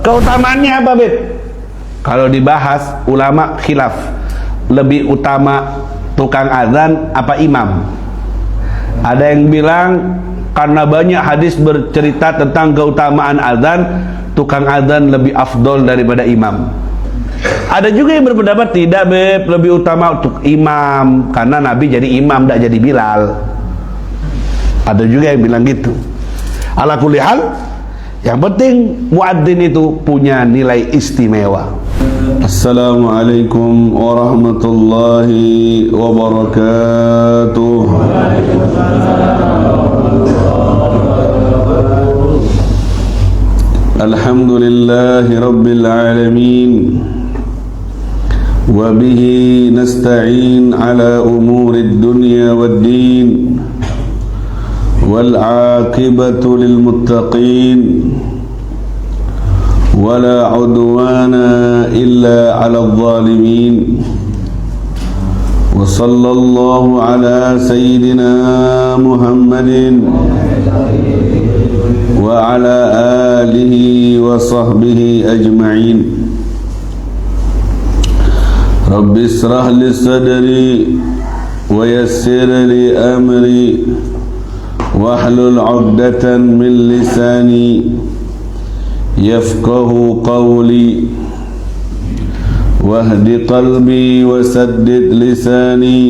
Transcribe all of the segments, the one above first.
Keutamaannya apa, Beb? Kalau dibahas ulama khilaf, lebih utama tukang azan apa imam? Ada yang bilang karena banyak hadis bercerita tentang keutamaan azan, tukang azan lebih afdol daripada imam. Ada juga yang berpendapat tidak, Beb, lebih utama untuk imam karena Nabi jadi imam, tidak jadi Bilal. Ada juga yang bilang gitu. Ala kulli hal, yang penting muadzin itu punya nilai istimewa. Assalamualaikum warahmatullahi wabarakatuh. Alhamdulillahi rabbil alamin. Wa bihi nasta'in ala umuri dunya wad-din. Wal 'aqibatu lil muttaqin. ولا عدوان إلا على الظالمين وصلى الله على سيدنا محمد وعلى آله وصحبه أجمعين رب اشرح لي صدري ويسر لي أمري واحلل عقدة من لساني يفقه قولي واهد قلبي وسدد لساني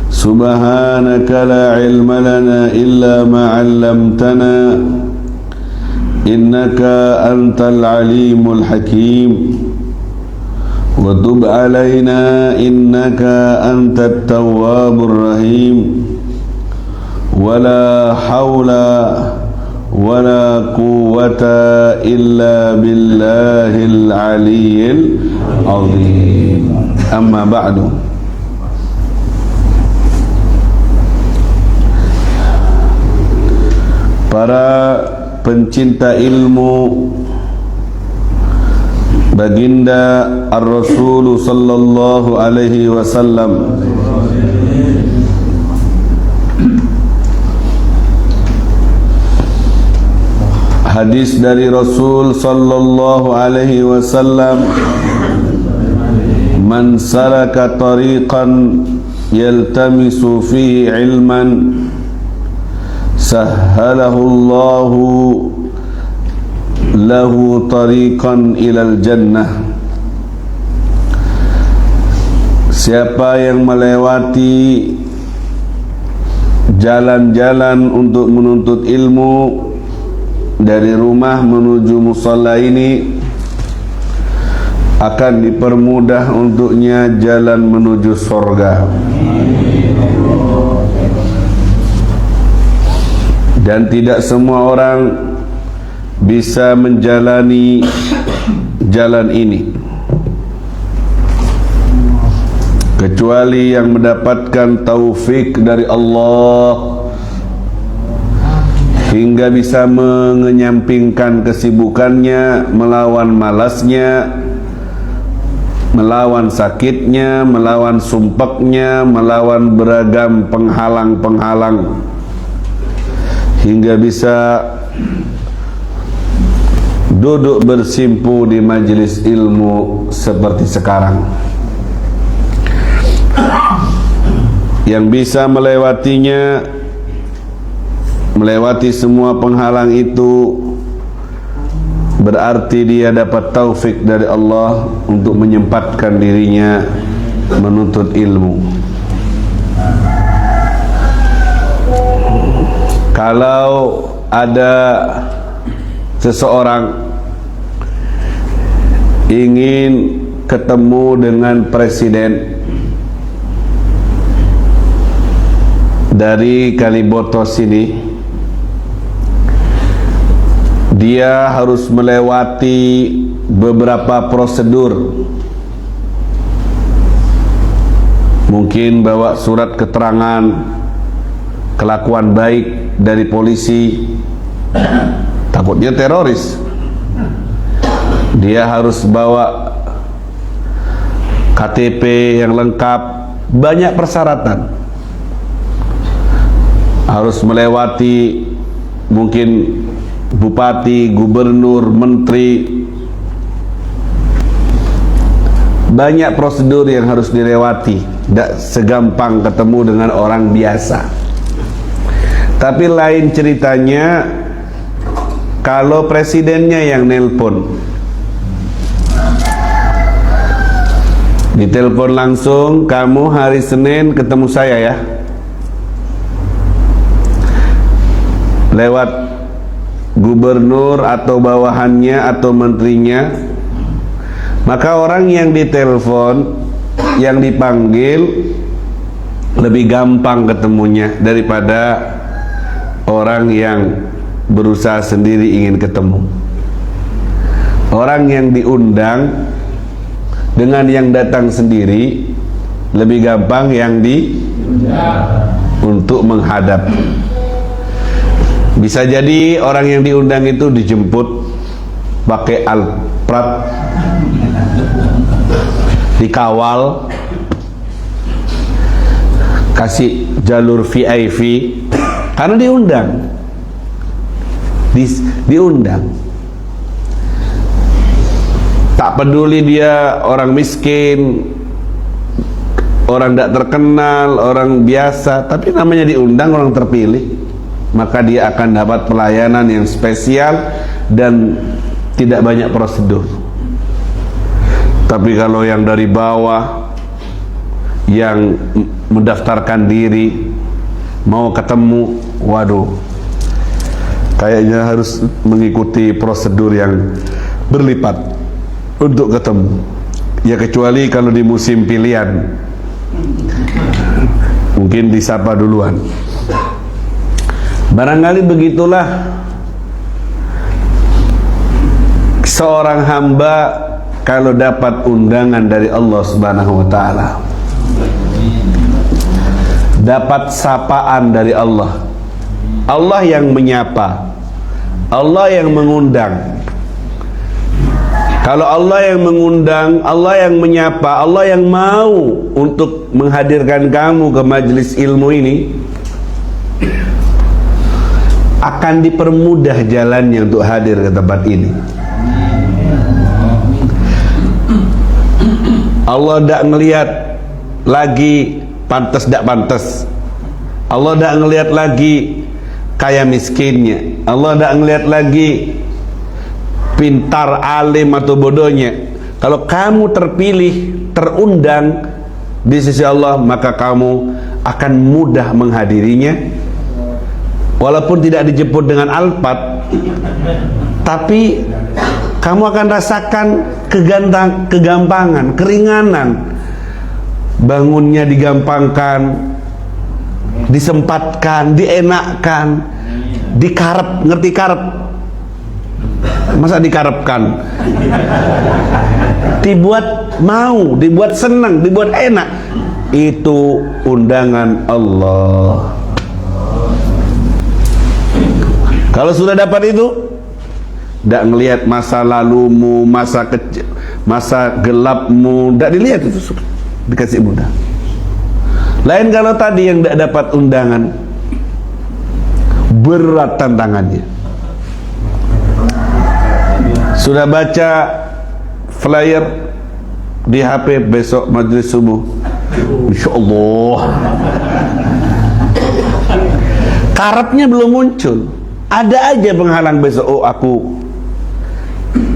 سبحانك لا علم لنا إلا ما علمتنا إنك أنت العليم الحكيم وتب علينا إنك أنت التواب الرحيم ولا حول ولا قوة إلا بالله العلي العظيم أما بعد. Para pencinta ilmu, baginda Ar-Rasul sallallahu alaihi wasallam, hadis dari Rasul sallallahu alaihi wasallam, man salaka tariqan yaltamisu fihi ilman sahhalahu Allahu lahu tariqan ilal jannah. Siapa yang melewati jalan-jalan untuk menuntut ilmu dari rumah menuju musalla ini, akan dipermudah untuknya jalan menuju surga. Dan tidak semua orang bisa menjalani jalan ini kecuali yang mendapatkan taufik dari Allah hingga bisa mengenyampingkan kesibukannya, melawan malasnya, melawan sakitnya, melawan sumpeknya, melawan beragam penghalang-penghalang, hingga bisa duduk bersimpu di majelis ilmu seperti sekarang. Yang bisa melewatinya, melewati semua penghalang itu, berarti dia dapat taufik dari Allah untuk menyempatkan dirinya menuntut ilmu. Kalau ada seseorang ingin ketemu dengan presiden dari Kaliboto sini, dia harus melewati beberapa prosedur. Mungkin bawa surat keterangan kelakuan baik dari polisi, takutnya teroris. Dia harus bawa KTP yang lengkap, banyak persyaratan. Harus melewati mungkin bupati, gubernur, menteri. Banyak prosedur yang harus dilewati, tidak segampang ketemu dengan orang biasa. Tapi lain ceritanya kalau presidennya yang nelpon. Ditelepon langsung, kamu hari Senin ketemu saya ya. Lewat gubernur atau bawahannya atau menterinya. Maka orang yang ditelepon, yang dipanggil lebih gampang ketemunya daripada orang yang berusaha sendiri ingin ketemu. Orang yang diundang dengan yang datang sendiri lebih gampang yang untuk menghadap. Bisa jadi orang yang diundang itu dijemput pakai Alphard, dikawal, kasih jalur VIP karena diundang. Diundang. Tak peduli dia orang miskin, orang tidak terkenal, orang biasa, tapi namanya diundang, orang terpilih, maka dia akan dapat pelayanan yang spesial dan tidak banyak prosedur. Tapi kalau yang dari bawah, yang mendaftarkan diri, mau ketemu, waduh, kayaknya harus mengikuti prosedur yang berlipat untuk ketemu. Ya kecuali kalau di musim pilihan, mungkin disapa duluan. Barangkali begitulah seorang hamba kalau dapat undangan dari Allah Subhanahu wa taala, dapat sapaan dari Allah. Allah yang menyapa, Allah yang mengundang. Kalau Allah yang mengundang, Allah yang menyapa, Allah yang mau untuk menghadirkan kamu ke majelis ilmu ini, akan dipermudah jalannya untuk hadir ke tempat ini. Allah tidak ngelihat lagi pantas tidak pantas. Allah tidak ngelihat lagi kaya miskinnya. Allah tidak ngelihat lagi pintar, alim atau bodohnya. Kalau kamu terpilih, terundang di sisi Allah, maka kamu akan mudah menghadirinya. Walaupun tidak dijemput dengan Alphard, tapi kamu akan rasakan kegampangan, keringanan. Bangunnya digampangkan, disempatkan, dienakkan, dikarep, ngerti karep? Masa dikarepkan? Dibuat mau, dibuat senang, dibuat enak. Itu undangan Allah. Kalau sudah dapat itu, tidak ngelihat masa lalumu, masa kecil, masa gelapmu, tidak dilihat itu, dikasih mudah. Lain kalau tadi yang tidak dapat undangan, berat tantangannya. Sudah baca flyer di HP besok majelis subuh, Insya Allah. Karepnya belum muncul, ada aja penghalang besok. Oh aku,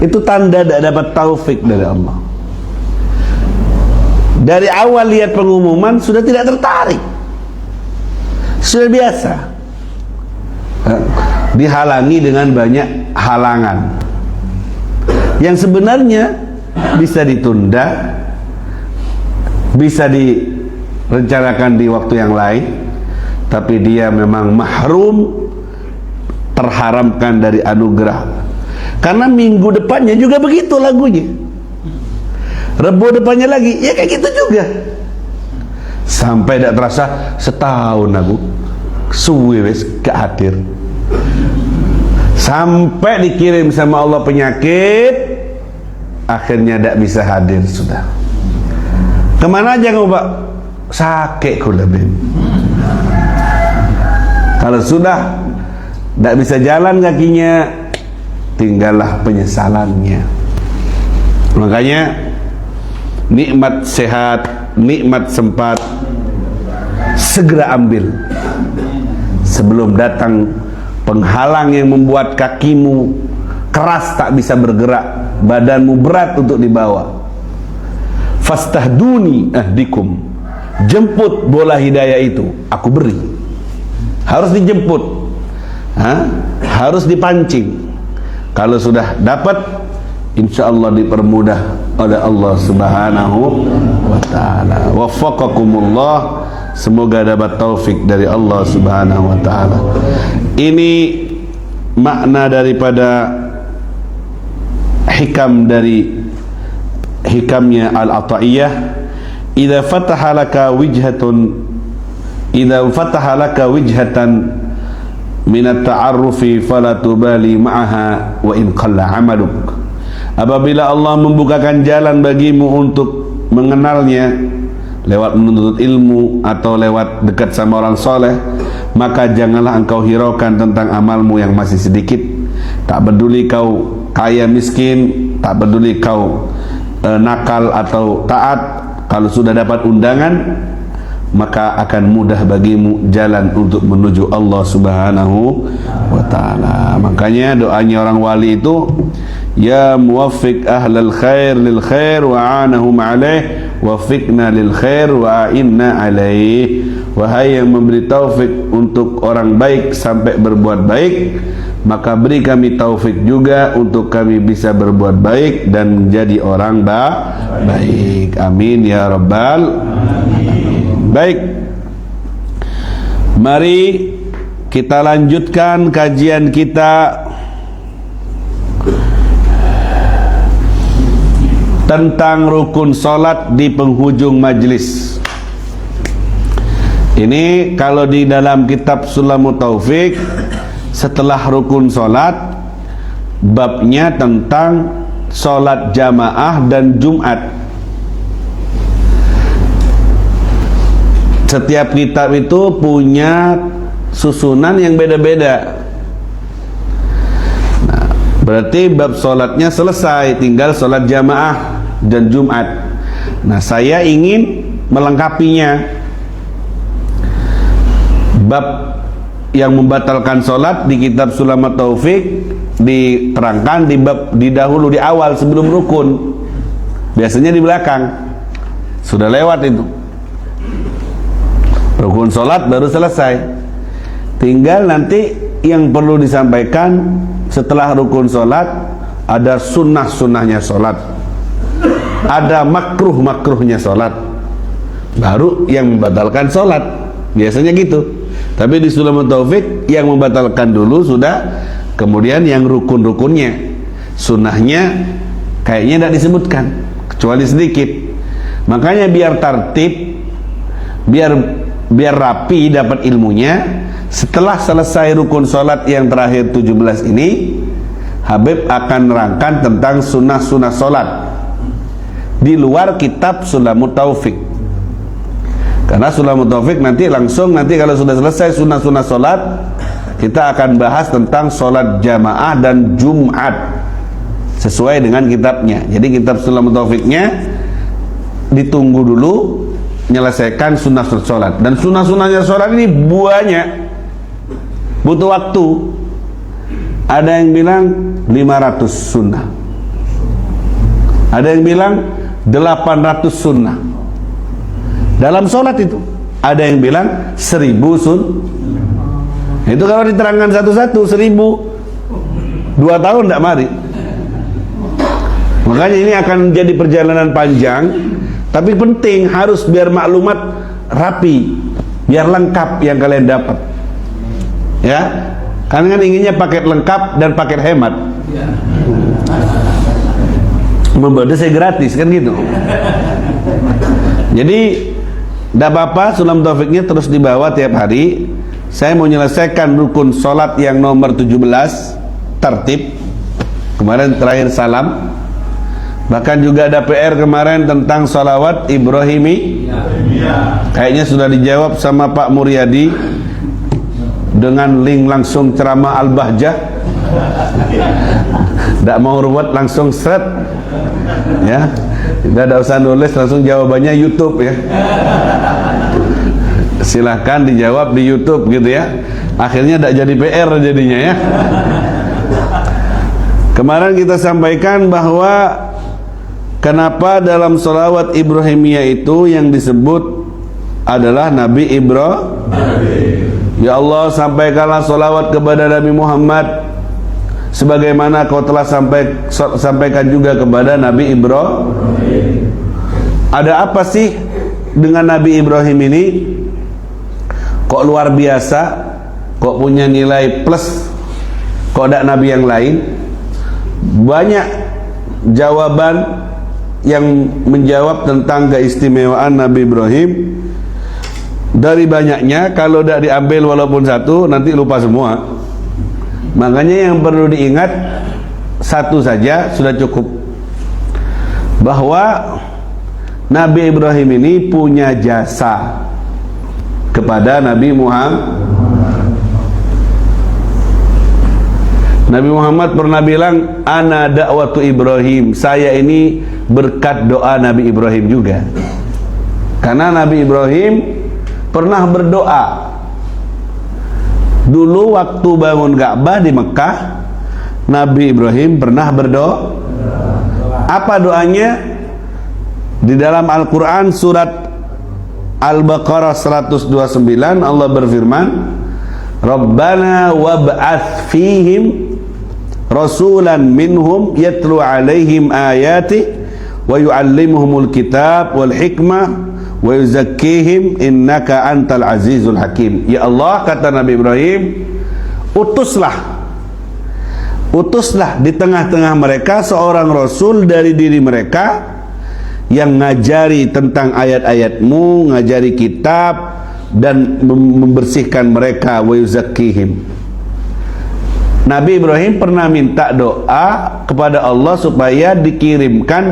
itu tanda tidak dapat taufik dari Allah. Dari awal lihat pengumuman sudah tidak tertarik, sudah biasa, dihalangi dengan banyak halangan yang sebenarnya bisa ditunda, bisa direncanakan di waktu yang lain, tapi dia memang mahrum, terharamkan dari anugerah. Karena minggu depannya juga begitu lagunya, Rebo depannya lagi, ya kayak gitu juga. Sampai tidak terasa setahun aku suwe wes gak hadir. Sampai dikirim sama Allah penyakit, akhirnya tidak bisa hadir sudah. Kemana aja kamu Pak? Sakit kulebin. Kalau sudah tidak bisa jalan kakinya, tinggallah penyesalannya. Makanya nikmat sehat, nikmat sempat, segera ambil sebelum datang penghalang yang membuat kakimu keras tak bisa bergerak, badanmu berat untuk dibawa. Fastahduni ahdikum, jemput bola hidayah itu, aku beri. Harus dijemput, harus dipancing. Kalau sudah dapat, insya Allah dipermudah oleh Allah Subhanahu wa ta'ala. Waffaqakumullah, semoga dapat taufik dari Allah Subhanahu wa ta'ala. Ini makna daripada hikam dari hikamnya Al-Ata'iyah. Idza fataha laka wijhatan min at-ta'arrufi fala tubali ma'aha wa in qalla 'amaluk. Apabila Allah membukakan jalan bagimu untuk mengenalnya lewat menuntut ilmu atau lewat dekat sama orang soleh, maka janganlah engkau hiraukan tentang amalmu yang masih sedikit. Tak peduli kau kaya miskin, tak peduli kau nakal atau taat, kalau sudah dapat undangan maka akan mudah bagimu jalan untuk menuju Allah Subhanahu wa ta'ala. Makanya doanya orang wali itu, ya muwaffiq ahlal khair lil khair wa anahum alaih wafiqna lil khair wa inna alaih. Wahai yang memberi taufik untuk orang baik sampai berbuat baik, maka beri kami taufik juga untuk kami bisa berbuat baik dan menjadi orang baik. Amin ya rabbal alamin. Baik, mari kita lanjutkan kajian kita tentang rukun salat di penghujung majlis. Ini kalau di dalam kitab Sulamut Taufik, setelah rukun salat, babnya tentang salat jamaah dan Jumat. Setiap kitab itu punya susunan yang beda-beda. Nah, berarti bab salatnya selesai, tinggal salat jamaah dan Jumat. Nah, saya ingin melengkapinya. Bab yang membatalkan salat di kitab Sulamat Taufik diterangkan di dahulu, di awal sebelum rukun. Biasanya di belakang. Sudah lewat itu. Rukun salat baru selesai. Tinggal nanti yang perlu disampaikan setelah rukun salat, ada sunnah-sunnahnya salat, ada makruh-makruhnya salat, baru yang membatalkan salat. Biasanya gitu. Tapi di Sulamut Taufik yang membatalkan dulu sudah, kemudian yang rukun-rukunnya, sunnahnya kayaknya tidak disebutkan kecuali sedikit. Makanya biar tertib, biar rapi dapat ilmunya, setelah selesai rukun salat yang terakhir 17 ini, Habib akan nerangkan tentang sunnah-sunnah salat di luar kitab Sulamut Taufik. Karena Sulamut Taufik nanti kalau sudah selesai sunnah-sunnah salat, kita akan bahas tentang salat jamaah dan Jumat sesuai dengan kitabnya. Jadi kitab Sulamut Taufiknya ditunggu dulu, menyelesaikan sunnah-sunnah salat. Dan sunnah-sunnahnya salat ini banyak, butuh waktu. Ada yang bilang 500 sunnah, ada yang bilang 800 sunnah dalam salat itu. Ada yang bilang 1000 sunnah. Itu kalau diterangkan satu-satu 1000, 2 tahun tidak mari. Makanya ini akan jadi perjalanan panjang, tapi penting, harus biar maklumat rapi, biar lengkap yang kalian dapat. Ya, karena kan inginnya paket lengkap dan paket hemat. Membawa saya gratis kan gitu. Jadi tidak apa-apa, Sulam Taufiknya terus dibawa tiap hari. Saya mau menyelesaikan rukun salat yang nomor 17, tertib. Kemarin terakhir salam. Bahkan juga ada PR kemarin tentang salawat Ibrahimi. Kayaknya sudah dijawab sama Pak Muryadi dengan link langsung ceramah Al-Bahjah. Tidak mau ruwet, langsung seret ya, tidak usah nulis, langsung jawabannya YouTube ya. Silahkan dijawab di YouTube gitu ya. Akhirnya tidak jadi PR jadinya ya. Kemarin kita sampaikan bahwa kenapa dalam sholawat Ibrahimiyah itu yang disebut adalah Nabi Ibrahim. Ya Allah, sampaikanlah sholawat kepada Nabi Muhammad sebagaimana kau telah sampaikan juga kepada Nabi Ibrahim. Ada apa sih dengan Nabi Ibrahim ini? Kok luar biasa? Kok punya nilai plus? Kok ada Nabi yang lain? Banyak jawaban yang menjawab tentang keistimewaan Nabi Ibrahim. Dari banyaknya, kalau tidak diambil walaupun satu, nanti lupa semua. Makanya yang perlu diingat satu saja sudah cukup, bahwa Nabi Ibrahim ini punya jasa kepada Nabi Muhammad. Nabi Muhammad pernah bilang, ana da'watu Ibrahim, saya ini berkat doa Nabi Ibrahim juga. Karena Nabi Ibrahim pernah berdoa. Dulu waktu bangun Ka'bah di Mekah, Nabi Ibrahim pernah berdoa. Apa doanya? Di dalam Al-Quran surat Al-Baqarah 129 Allah berfirman, Rabbana wab'ath fihim rasulan minhum yatlu alaihim ayati wa yu'allimuhumul kitab wal hikmah wa yuzakkihim innaka antal azizul hakim. Ya Allah, kata Nabi Ibrahim, utuslah di tengah-tengah mereka seorang rasul dari diri mereka yang ngajari tentang ayat-ayatmu, ngajari kitab dan membersihkan mereka, wa yuzakkihim. Nabi Ibrahim pernah minta doa kepada Allah supaya dikirimkan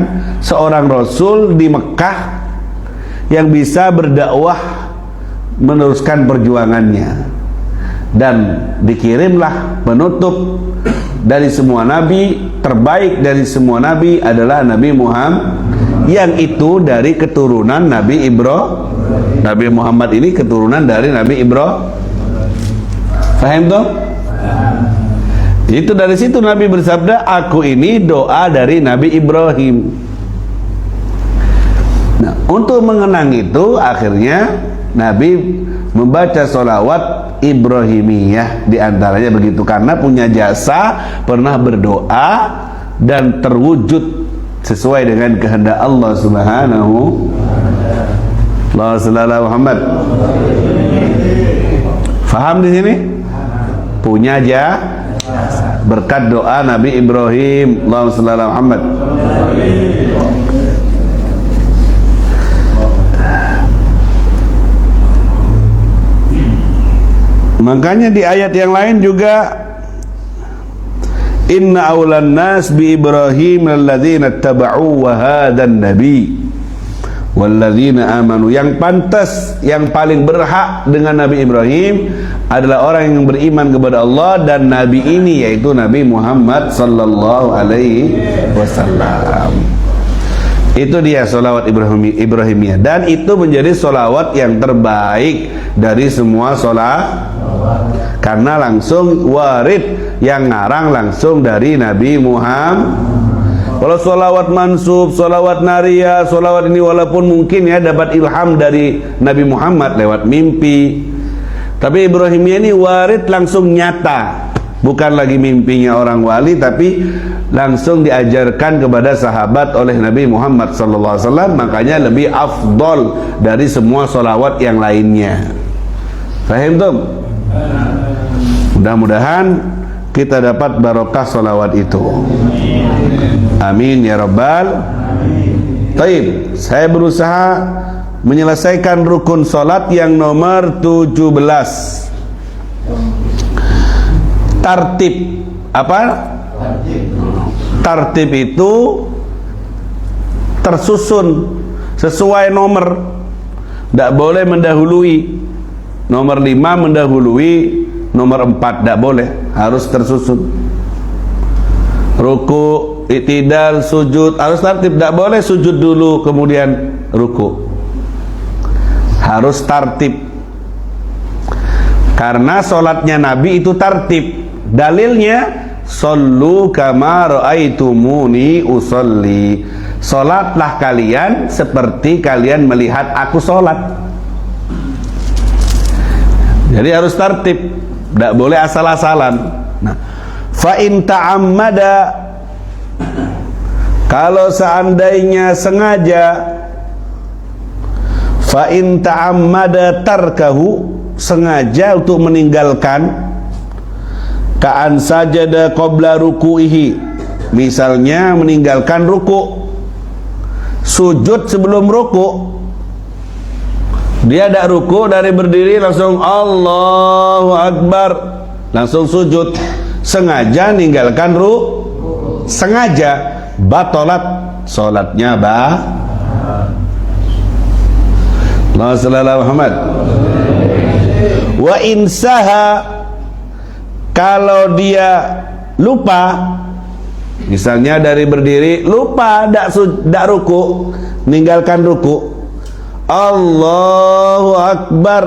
seorang rasul di Mekah yang bisa berdakwah, meneruskan perjuangannya. Dan dikirimlah penutup dari semua nabi, terbaik dari semua nabi adalah Nabi Muhammad, yang itu dari keturunan Nabi Ibrahim. Nabi Muhammad ini keturunan dari Nabi Ibrahim. Paham toh? Itu dari situ Nabi bersabda, aku ini doa dari Nabi Ibrahim. Nah, untuk mengenang itu akhirnya Nabi membaca sholawat Ibrahimiyah, diantaranya begitu, karena punya jasa pernah berdoa dan terwujud sesuai dengan kehendak Allah Subhanahu. Allahumma shalli ala Muhammad. Faham di sini? Punya jasa berkat doa Nabi Ibrahim. Allahumma shalli ala Muhammad. Makanya di ayat yang lain juga, inna awlan nas bi Ibrahim alladzina taba'u wa hadan nabi walladzina amanu. Yang pantas, yang paling berhak dengan Nabi Ibrahim adalah orang yang beriman kepada Allah dan Nabi ini, yaitu Nabi Muhammad sallallahu alaihi wasallam. Itu dia sholawat Ibrahimiyah, dan itu menjadi sholawat yang terbaik dari semua sholawat, karena langsung warid, yang ngarang langsung dari Nabi Muhammad. Kalau sholawat mansub, sholawat nariyah, sholawat ini walaupun mungkin ya dapat ilham dari Nabi Muhammad lewat mimpi, tapi Ibrahimiyah ini warid, langsung nyata, bukan lagi mimpinya orang wali, tapi langsung diajarkan kepada sahabat oleh Nabi Muhammad SAW. Makanya lebih afdol dari semua sholawat yang lainnya. Fahim tuh? Mudah-mudahan kita dapat barokah sholawat itu. Amin ya rabbal. Taib, saya berusaha menyelesaikan rukun sholat yang nomor 17. Tartib. Apa? Tartib itu tersusun sesuai nomor, tidak boleh mendahului. Nomor 5 mendahului nomor 4, tidak boleh, harus tersusun. ruku, i'tidal, sujud, harus tertib. Tidak boleh sujud dulu kemudian ruku, harus tertib. Karena sholatnya Nabi itu tertib. Dalilnya, sallu kama ra'aitumuni usolli, sholatlah kalian seperti kalian melihat aku sholat. Jadi harus tertib, tidak boleh asal-asalan. Nah, fa in ta'ammada, kalau seandainya sengaja, fa in ta'ammada tarkahu, sengaja untuk meninggalkan, ka'an sajada qabla ruku'ihi, misalnya meninggalkan ruku, sujud sebelum ruku. Dia ada ruku, dari berdiri langsung Allahu Akbar, langsung sujud, sengaja meninggalkan sengaja, batalat salatnya Allahumma shalli ala Muhammad. Wa insaha, kalau dia lupa, misalnya dari berdiri lupa tidak ruku, meninggalkan ruku, Allahu Akbar,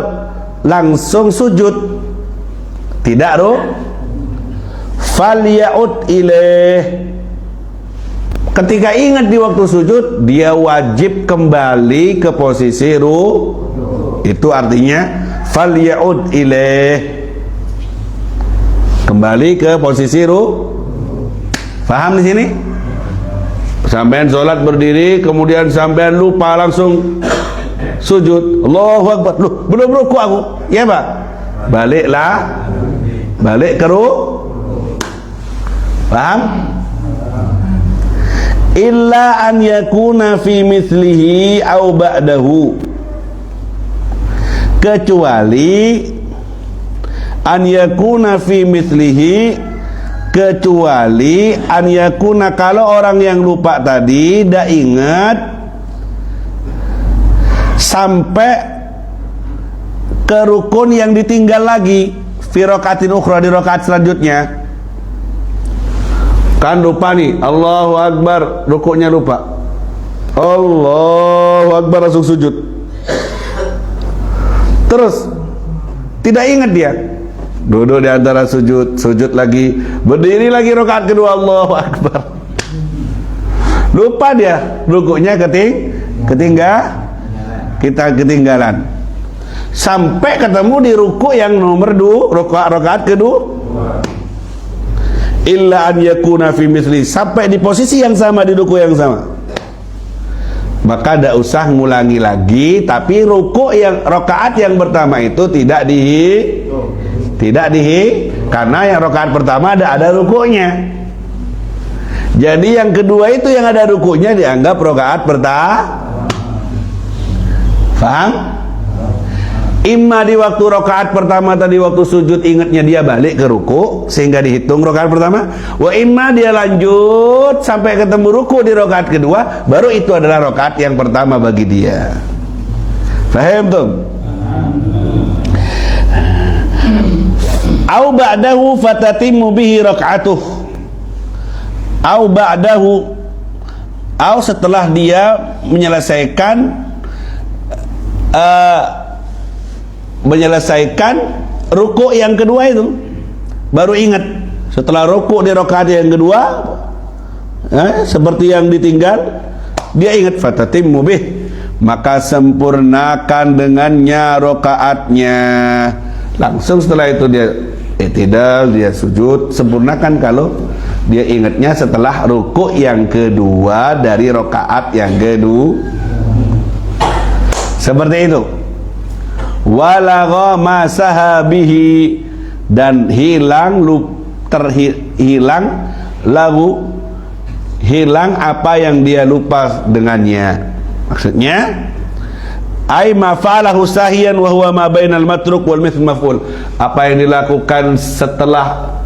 langsung sujud, tidak falya'ud ilaih, ketika ingat di waktu sujud, dia wajib kembali ke posisi itu artinya falya'ud ilaih, kembali ke posisi paham di sini? Sampean sholat berdiri, kemudian sampean lupa langsung sujud, Allahu Akbar, loh belum ruku aku, ya Pak, balik ke paham? Illa an yakuna fi mithlihi au ba'dahu, kecuali an yakuna fi mithlihi, kecuali an yakuna, kalau orang yang lupa tadi tidak ingat sampai ke rukun yang ditinggal lagi, fi rakatin ukhra, di rakaat selanjutnya. Kan lupa nih, Allahu Akbar, rukunya lupa, Allahu Akbar, langsung sujud, terus tidak ingat dia, duduk di antara sujud lagi, berdiri lagi rakaat kedua, Allahu Akbar, lupa dia, rukunya ketinggalan, sampai ketemu di ruku yang nomor 2, rakaat kedua. Illa an yakuna fi misli, sampai di posisi yang sama, di ruku yang sama, maka tidak usah ngulangi lagi. Tapi ruku yang rakaat yang pertama itu tidak karena yang rakaat pertama ada rukunya. Jadi yang kedua itu yang ada rukunya dianggap rakaat pertama. Faham? Imma di waktu rakaat pertama tadi, waktu sujud ingatnya dia balik ke ruku sehingga dihitung rakaat pertama. Wa imma dia lanjut sampai ketemu ruku di rakaat kedua, baru itu adalah rakaat yang pertama bagi dia. Faham tuh? Au ba'dahu fatatimu bihi raka'atuh, au ba'dahu, au setelah dia menyelesaikan ruku yang kedua itu, baru ingat setelah ruku di rakaat yang kedua, seperti yang ditinggal, dia ingat, fatatimmu bih, maka sempurnakan dengannya rakaatnya. Langsung setelah itu dia i'tidal, dia sujud, sempurnakan kalau dia ingatnya setelah ruku yang kedua dari rakaat yang kedua. Seperti itu. Walagha ma sahabihi, dan hilang apa yang dia lupa dengannya. Maksudnya ay ma fa'alahu sahiyan wa huwa ma bainal matruk wal mithl maf'ul, apa yang dilakukan setelah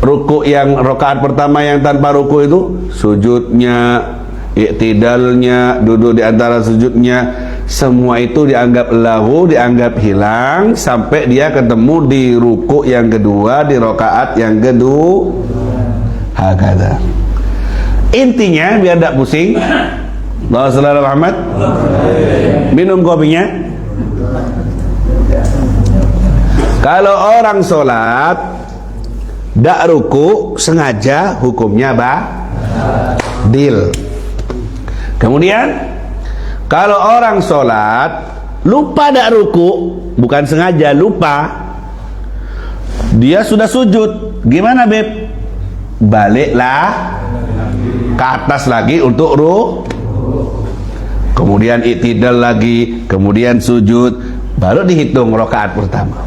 ruku yang rakaat pertama yang tanpa ruku itu, sujudnya, i'tidalnya, duduk di antara sujudnya, semua itu dianggap lahu, dianggap hilang sampai dia ketemu di ruku yang kedua di rakaat yang kedua. Hakada. Intinya biar tidak pusing, Allahumma shalli ala Muhammad. Minum kopinya. Kalau orang sholat tidak ruku sengaja, hukumnya badil. Kemudian kalau orang sholat lupa tidak ruku, bukan sengaja, lupa, dia sudah sujud, gimana Beb? Baliklah ke atas lagi untuk kemudian i'tidal lagi, kemudian sujud, baru dihitung rakaat pertama.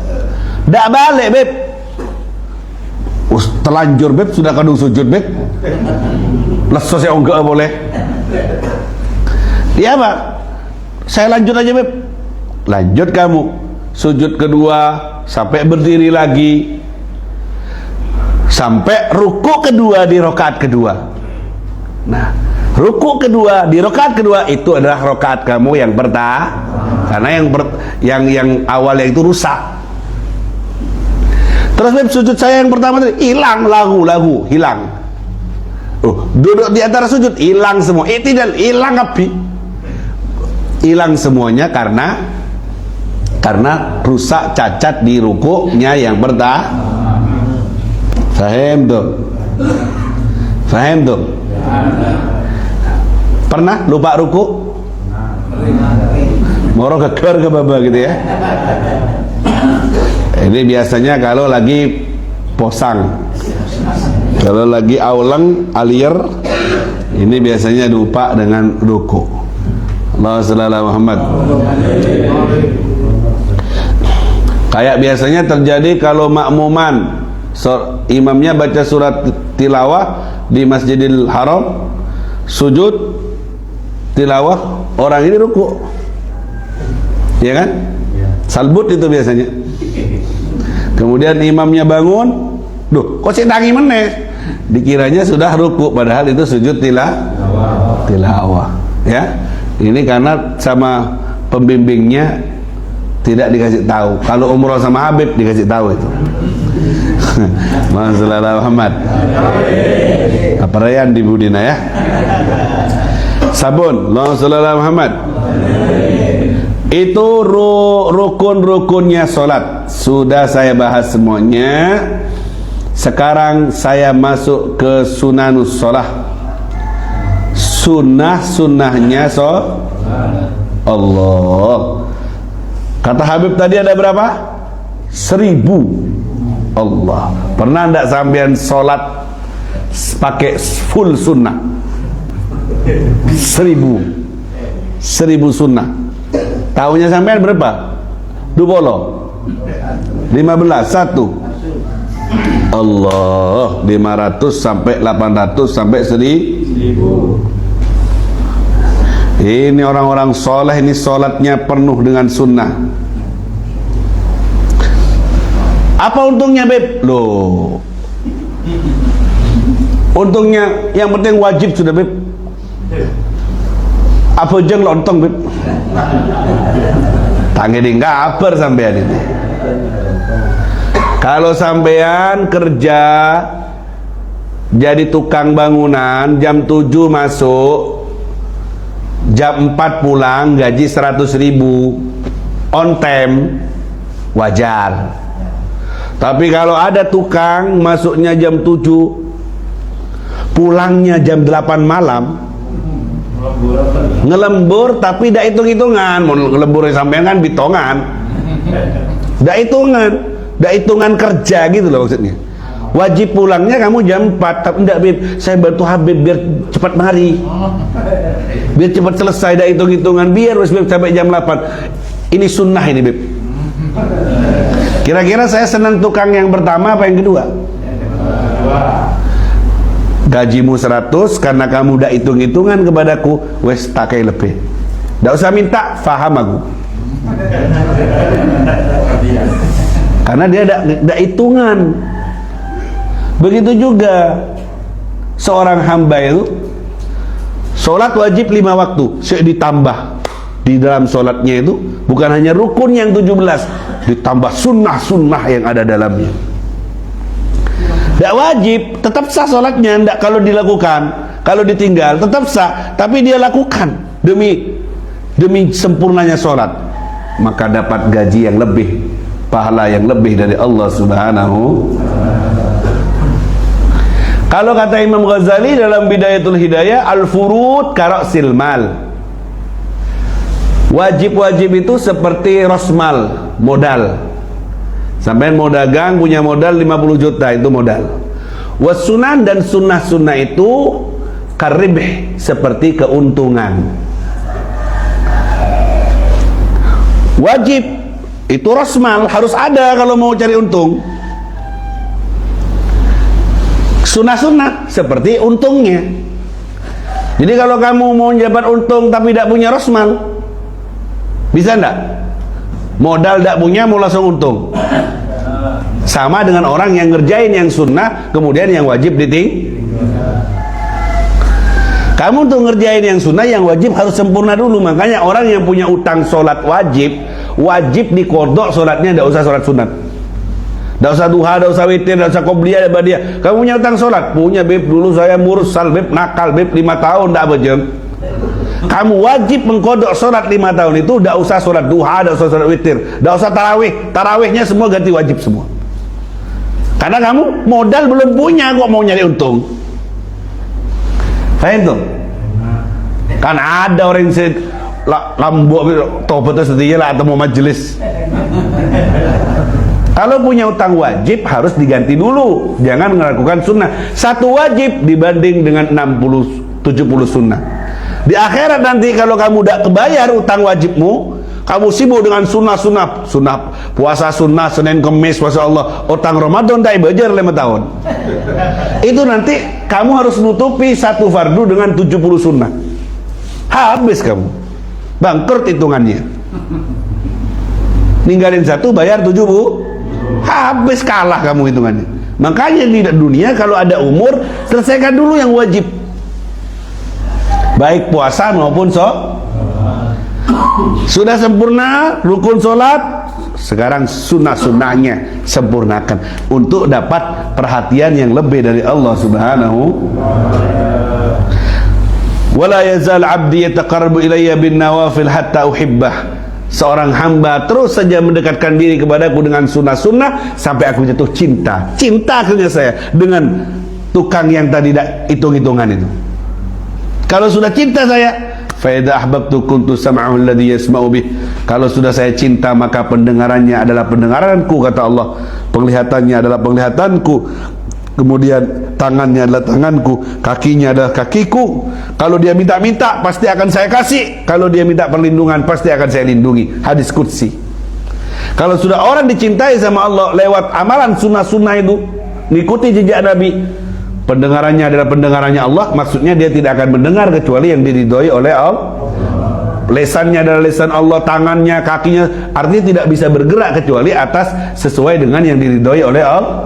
Tidak balik Beb, telanjur Beb, sudah kadung sujud Beb, lesos ya enggak boleh. Iya Pak, saya lanjut aja Beb. Lanjut kamu, sujud kedua sampai berdiri lagi, sampai ruku kedua di rakaat kedua. Nah, ruku kedua di rakaat kedua itu adalah rakaat kamu yang pertama, karena yang awalnya itu rusak. Terus Beb, sujud saya yang pertama tadi hilang, lagu hilang. Duduk di antara sujud hilang semua, i'tidal hilang, api hilang semuanya karena rusak, cacat di rukunya yang pertama. Faham tuh? Pernah lupa ruku? Moro geger ke baba gitu ya. Ini biasanya kalau lagi posang, kalau lagi auleng, alier, ini biasanya lupa dengan ruku. Allahumma shalli ala Muhammad. Kayak biasanya terjadi kalau makmuman, imamnya baca surat tilawah di Masjidil Haram, sujud tilawah, orang ini ruku, ya kan? Salbut itu biasanya. Kemudian imamnya bangun, duh, kok tangi meneh? Dikiranya sudah ruku, padahal itu sujud tilawah. Ya, ini karena sama pembimbingnya tidak dikasih tahu. Kalau umroh sama Habib dikasih tahu itu. Masalah Muhammad. Aparayan di Budina ya. Sabun, Allahumma Muhammad. Itu rukun-rukunnya sholat. Sudah saya bahas semuanya. Sekarang saya masuk ke sunanus sholat. Sunnahnya Allah. Kata Habib tadi ada berapa? 1000. Allah. Pernah enggak sampean sholat pakai full sunnah? 1000 sunnah. Tahunya sampean berapa? 20 15 1 Allah, 500 sampai 800 sampai 1000. Ini orang-orang soleh, ini sholatnya penuh dengan sunnah. Apa untungnya Beb? Loh, untungnya yang penting wajib sudah Beb. Apa jeng lontong Beb? Tanggih kabar sampean ini. Kalau sampean kerja jadi tukang bangunan, jam 7 masuk, jam 4 pulang, gaji 100.000 on time, wajar. Tapi kalau ada tukang masuknya jam 7, pulangnya jam 8 malam, ngelembur tapi tidak hitung-hitungan. Mau ngelembur sampean kan bitongan, tidak hitungan kerja gitu loh maksudnya. Wajib pulangnya kamu jam 4, tapi tidak Beb, saya bantu Habib biar cepat mari, biar cepat selesai, tidak hitung-hitungan, biar Beb sampai jam 8. Ini sunnah ini Beb. Kira-kira saya senang tukang yang pertama apa yang kedua? Gajimu 100 karena kamu udah hitung-hitungan kepadaku, wes takai lebih, tidak usah minta, faham aku. Karena dia tidak hitungan. Begitu juga seorang hamba itu sholat wajib 5 waktu, ditambah di dalam sholatnya itu bukan hanya rukun yang 17, ditambah sunnah-sunnah yang ada dalamnya. Tidak wajib, tetap sah sholatnya. Tidak kalau dilakukan, kalau ditinggal tetap sah, tapi dia lakukan demi sempurnanya sholat, maka dapat gaji yang lebih, pahala yang lebih dari Allah Subhanahu. Kalau kata Imam Ghazali dalam Bidayatul Hidayah, al-furud karasil mal. Wajib-wajib itu seperti rosmal, modal. Sampai mau dagang punya modal 50 juta, itu modal. Wasunan dan sunnah-sunnah itu karibh, seperti keuntungan. Wajib itu rosmal, harus ada kalau mau cari untung. Sunnah-sunnah seperti untungnya. Jadi kalau kamu mau mendapat untung tapi tidak punya rosmal, bisa enggak? Modal tidak punya mau langsung untung. Sama dengan orang yang ngerjain yang sunnah kemudian yang wajib kamu tuh ngerjain yang sunnah, yang wajib harus sempurna dulu. Makanya orang yang punya utang sholat wajib dikodok sholatnya, tidak usah sholat sunat, tidak usah duha, tidak usah witir, tidak usah qobliyah, dia. Kamu punya utang sholat, punya beb, dulu saya mursal beb, nakal beb 5 tahun tidak bejeng. Kamu wajib mengkodok sholat 5 tahun itu, tidak usah sholat duha, tidak usah sholat witir, tidak usah tarawihnya semua ganti wajib semua. Karena kamu modal belum punya, kok mau nyari untung. Faham tuh? Kan ada orang yang lambuk tobat setia lah atau mau majelis. Kalau punya utang wajib harus diganti dulu, jangan melakukan sunnah. Satu wajib dibanding dengan 60-70 sunnah. Di akhirat nanti kalau kamu tidak kebayar utang wajibmu, kamu sibuk dengan sunnah puasa sunnah Senin Kemis, Masya Allah, utang Ramadan tak ibajar 5 tahun. Itu nanti kamu harus nutupi satu fardu dengan 70 sunnah. Habis kamu, bangkrut hitungannya. Ninggalin satu bayar 70, habis, kalah kamu hitungannya. Makanya di dunia kalau ada umur, selesaikan dulu yang wajib, baik puasa maupun sudah sempurna rukun sholat, sekarang sunnah-sunnahnya sempurnakan untuk dapat perhatian yang lebih dari Allah Subhanahu. Wala yazal abdi yataqarrabu ilayya bin nawafil hatta uhibbah. Seorang hamba terus saja mendekatkan diri kepadaku dengan sunnah-sunnah sampai aku jatuh cinta. Cinta akhirnya saya dengan tukang yang tadi hitung-hitungan itu. Kalau sudah cinta saya, fa idza ahbabtu kuntu sam'ahu alladhi yasma'u bih. Kalau sudah saya cinta maka pendengarannya adalah pendengaranku, kata Allah. Penglihatannya adalah penglihatanku. Kemudian tangannya adalah tanganku, kakinya adalah kakiku. Kalau dia minta-minta pasti akan saya kasih. Kalau dia minta perlindungan pasti akan saya lindungi. Hadis qudsi. Kalau sudah orang dicintai sama Allah lewat amalan sunnah-sunnah itu, mengikuti jejak Nabi, pendengarannya adalah pendengarannya Allah, maksudnya dia tidak akan mendengar kecuali yang diridhoi oleh Allah. Lesannya adalah lesan Allah, tangannya, kakinya, artinya tidak bisa bergerak kecuali atas sesuai dengan yang diridhoi oleh Allah.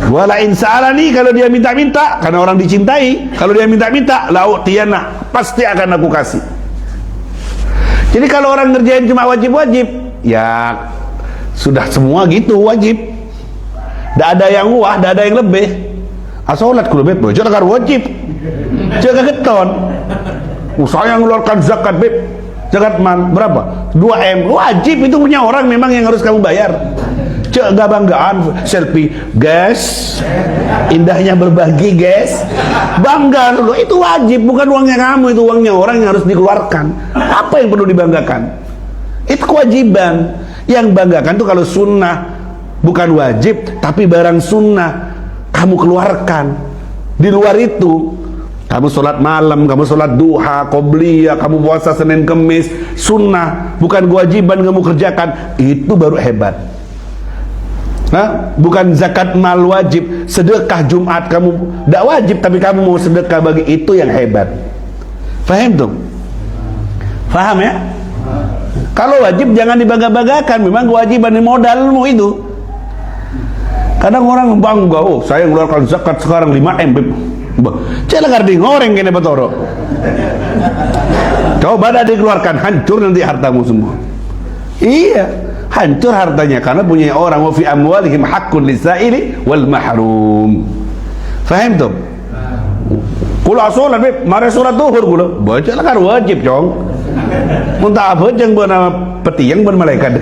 Wala in sa'alani, kalau dia minta-minta, karena orang dicintai, kalau dia minta-minta, la'utiyana, pasti akan aku kasih. Jadi kalau orang ngerjain cuma wajib-wajib, ya sudah semua gitu wajib. Tidak ada yang wah, tidak ada yang lebih. Asolat kulo beb, bojo kan wajib. Jaga keton. Saya ngeluarkan zakat beb. Zakat man berapa? 2M. Wajib, itu punya orang memang yang harus kamu bayar. Jaga banggaan selfie, guys. Indahnya berbagi, guys. Bangga dulu, itu wajib, bukan uangnya kamu, itu uangnya orang yang harus dikeluarkan. Apa yang perlu dibanggakan? Itu kewajiban. Yang banggakan tuh kalau sunnah, bukan wajib, tapi barang sunnah kamu keluarkan. Di luar itu kamu sholat malam, kamu sholat duha, qobliyah, kamu puasa Senin Kemis, sunnah, bukan kewajiban kamu kerjakan, itu baru hebat. Bukan zakat mal wajib, sedekah Jumat kamu tidak wajib tapi kamu mau sedekah bagi, itu yang hebat. Faham tuh? Faham ya? Kalau wajib jangan dibangga-banggakan, memang kewajiban modalmu itu. Kadang orang bangga, oh saya mengeluarkan zakat sekarang 5M. Cela karding goreng kene betoro. Coba dah dikeluarkan, hancur nanti hartamu semua. Iya, hancur hartanya karena punya orang. Wa fi amwalihim haqqun lisaili wal mahrum. Faham tuh? Kula sholat beb, mari sholat duhur kula. Baca lah kan wajib cong. Muntah apa jeung beuna petiang beuna malaikat.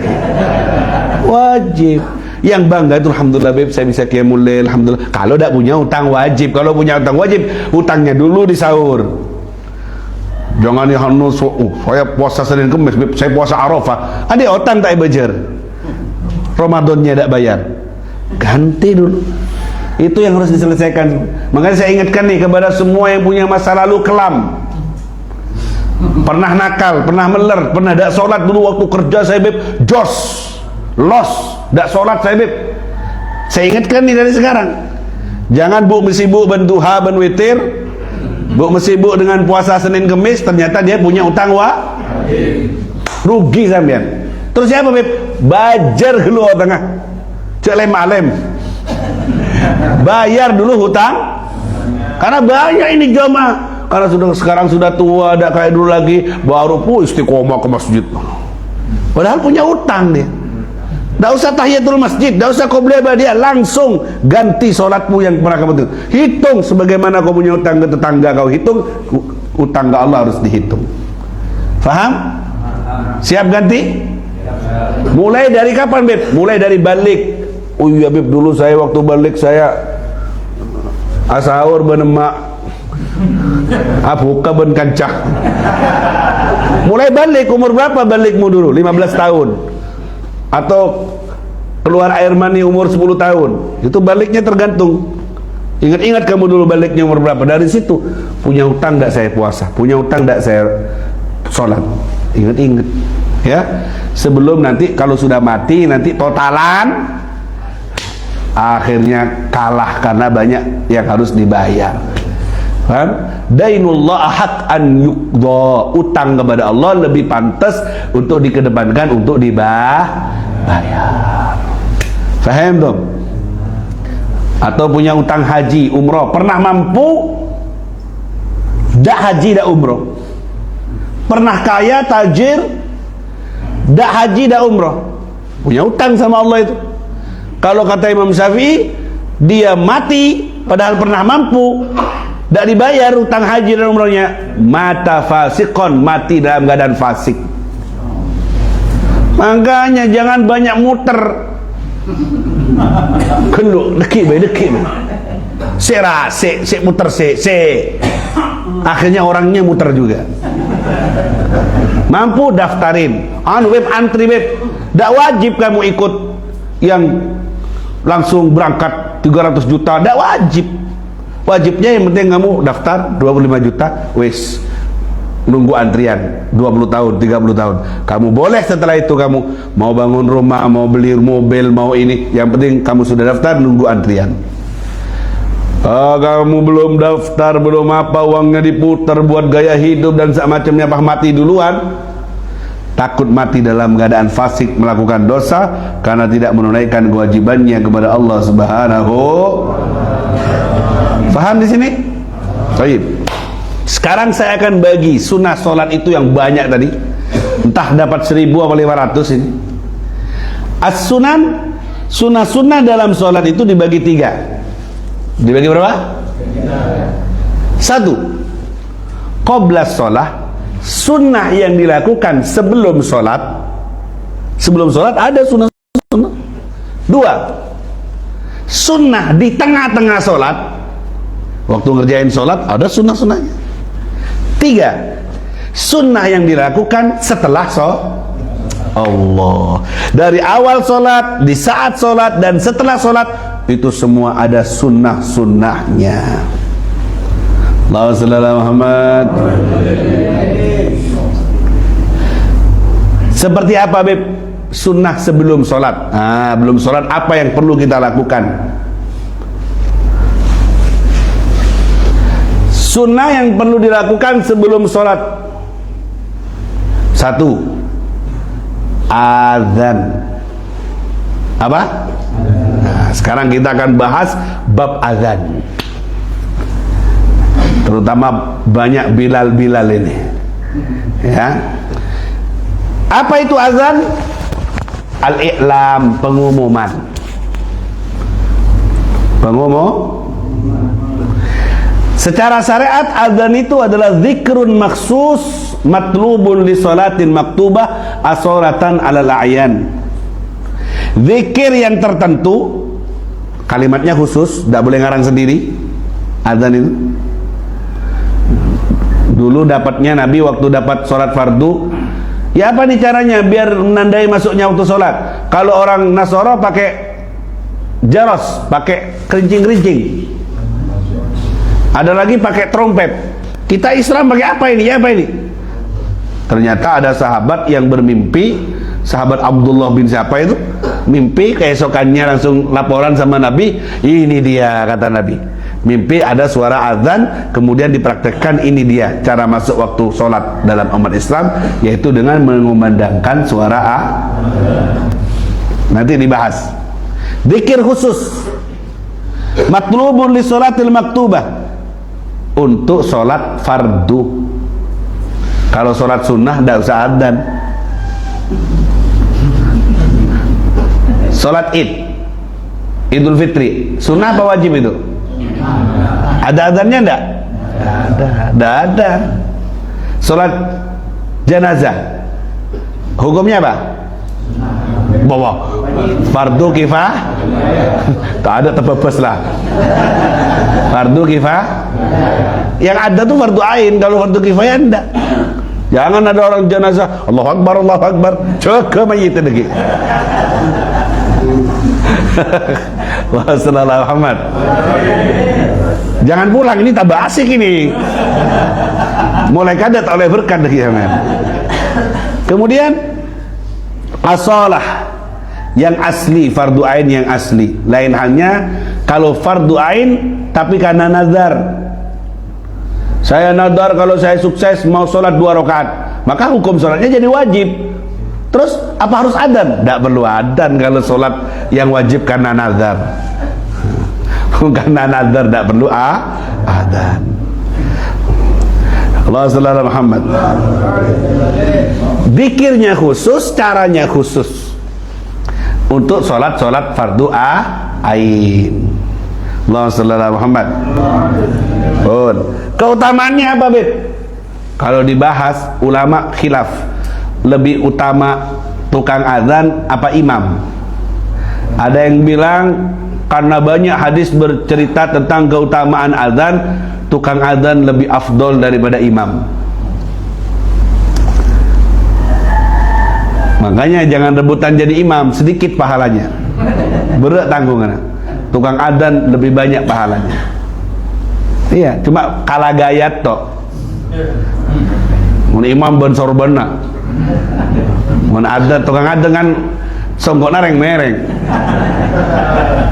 Wajib. Yang bangga itu alhamdulillah beb saya bisa qiyamul lail alhamdulillah. Kalau tidak punya utang wajib, kalau punya utang wajib, utangnya dulu di sahur. Jangan ya saya puasa Senin Kamis, beb, saya puasa Arafah. Ada utang tak bajar. Ramadannya tidak bayar. Ganti dulu. Itu yang harus diselesaikan. Makanya saya ingatkan nih kepada semua yang punya masa lalu kelam. Pernah nakal, pernah meler, pernah tidak sholat dulu waktu kerja saya beb, jos, los, tidak sholat saya beb. Saya ingatkan nih dari sekarang. Jangan bu sibuk bentuha ben witir, bu sibuk dengan puasa Senin Kemis, ternyata dia punya utang rugi sampean. Terus siapa beb? Bajar keluar tengah, cek lem-alem. Bayar dulu hutang, karena banyak ini jamaah. Karena sekarang sudah tua, tidak kayak dulu lagi, baru istiqomah ke masjid. Padahal punya utang dia. Tidak usah tahiyatul masjid, tidak usah qobliyah ba'diyah, langsung ganti sholatmu yang pernah kamu itu. Hitung sebagaimana kau punya utang ke tetangga kau, hitung utang ke Allah harus dihitung. Faham? Siap ganti? Mulai dari kapan beb? Mulai dari balik. Oh iya beb, dulu saya waktu balik saya asahur benemak Abu ben kancah. Mulai balik, umur berapa balikmu dulu? 15 tahun. Atau keluar air mani umur 10 tahun. Itu baliknya tergantung. Ingat-ingat kamu dulu baliknya umur berapa. Dari situ, punya utang enggak saya puasa? Punya utang enggak saya sholat? Ingat-ingat. Ya. Sebelum nanti kalau sudah mati nanti totalan akhirnya kalah karena banyak yang harus dibayar. Paham? Dainullah haq an yuqda. Utang kepada Allah lebih pantas untuk dikedepankan untuk dibayar. Faham dong? Atau punya utang haji, umroh, pernah mampu dak haji dak umroh. Pernah kaya, tajir, dak haji dak umroh. Punya utang sama Allah itu. Kalau kata Imam Syafi'i, dia mati padahal pernah mampu, tidak dibayar utang haji dan umrohnya, mata fasikon, mati dalam keadaan fasik. Makanya jangan banyak muter. Keluk dekik bae, se muter se. Akhirnya orangnya muter juga. Mampu daftarin, web antri web. Tidak wajib kamu ikut yang langsung berangkat 300 juta, tidak wajib. Wajibnya yang penting kamu daftar 25 juta, wis nunggu antrian 20 tahun, 30 tahun. Kamu boleh setelah itu kamu mau bangun rumah, mau beli mobil, mau ini, yang penting kamu sudah daftar, nunggu antrian. Kamu belum daftar, belum apa, uangnya diputar buat gaya hidup dan semacamnya, apa mati duluan. Takut mati dalam keadaan fasik, melakukan dosa karena tidak menunaikan kewajibannya kepada Allah Subhanahu. Paham di sini? Baik. Sekarang saya akan bagi sunnah solat itu yang banyak tadi. Entah dapat 1000 atau 500 ini. As-sunan, sunnah-sunnah dalam solat itu dibagi 3. Dibagi berapa? 1. Qoblas sholat, sunnah yang dilakukan sebelum sholat. Sebelum sholat ada sunnah-sunnah. 2. Sunnah di tengah-tengah sholat. Waktu ngerjain sholat ada sunnah-sunnahnya. 3. Sunnah yang dilakukan setelah sholat. Allah, dari awal sholat, di saat sholat, dan setelah sholat, itu semua ada sunnah-sunnahnya. Allahumma shalli ala Muhammad. Seperti apa beb? Sunnah sebelum sholat. Belum sholat apa yang perlu kita lakukan? Sunnah yang perlu dilakukan sebelum sholat. 1. Azan. Apa? Nah, sekarang kita akan bahas bab azan. Terutama banyak Bilal ini. Ya. Apa itu azan? Al-i'lam, pengumuman. Secara syariat adzan itu adalah zikrun maksus matlubun li salatin maktubah asolatan alal a'yan. Zikir yang tertentu, kalimatnya khusus, tidak boleh ngarang sendiri. Adzan itu dulu dapatnya Nabi waktu dapat sholat fardu. Ya apa nih caranya biar menandai masuknya waktu sholat? Kalau orang Nasoro pakai jaros, pakai kerincing-kerincing. Ada lagi pakai trompet. Kita Islam pakai apa ini? Ya apa ini? Ternyata ada sahabat yang bermimpi, sahabat Abdullah bin siapa itu, mimpi keesokannya langsung laporan sama Nabi. Ini dia, kata Nabi, mimpi ada suara azan, kemudian dipraktekkan. Ini dia cara masuk waktu sholat dalam umat Islam, yaitu dengan mengumandangkan suara A. Nanti dibahas. Zikir khusus matlubun li sholatil maktubah, untuk sholat fardu. Kalau sholat sunnah tidak usah adzan. Sholat id, Idul Fitri, sunnah apa wajib itu? Ada adzannya enggak? Tidak ada. Sholat jenazah, hukumnya apa? Bawa fardu kifah. Tak ada, terpepes lah. Fardu kifah. Yang ada tuh fardu ain. Kalau fardu kifayah enggak. Jangan ada orang jenazah Allahu Akbar, Allahu Akbar, jaga mayit lagi. Wassalamualaikum Muhammad. Jangan pulang, ini tambah asik ini. Mulai kadat oleh berkat lagi. Kemudian asalah, yang asli, fardu ain yang asli. Lain halnya kalau fardu ain tapi karena nazar. Saya nazar kalau saya sukses mau sholat 2 rakaat, maka hukum sholatnya jadi wajib. Terus apa harus adzan? Tidak perlu adzan kalau sholat yang wajib karena nazar. Karena nazar tidak perlu adzan. Allahumma shalli ala Muhammad. Zikirnya khusus, caranya khusus untuk sholat fardu ain. Allahumma shalli ala Muhammad. Keutamaannya apa, Beb? Kalau dibahas ulama khilaf, lebih utama tukang azan apa imam? Ada yang bilang karena banyak hadis bercerita tentang keutamaan azan, tukang azan lebih afdol daripada imam. Makanya jangan rebutan jadi imam, sedikit pahalanya, berat tanggungan. Tukang azan lebih banyak pahalanya. Iya, cuma kalah gayat toh. Mun imam ben sorbana. Mun ada tukang azan kan songgok nareng mereng.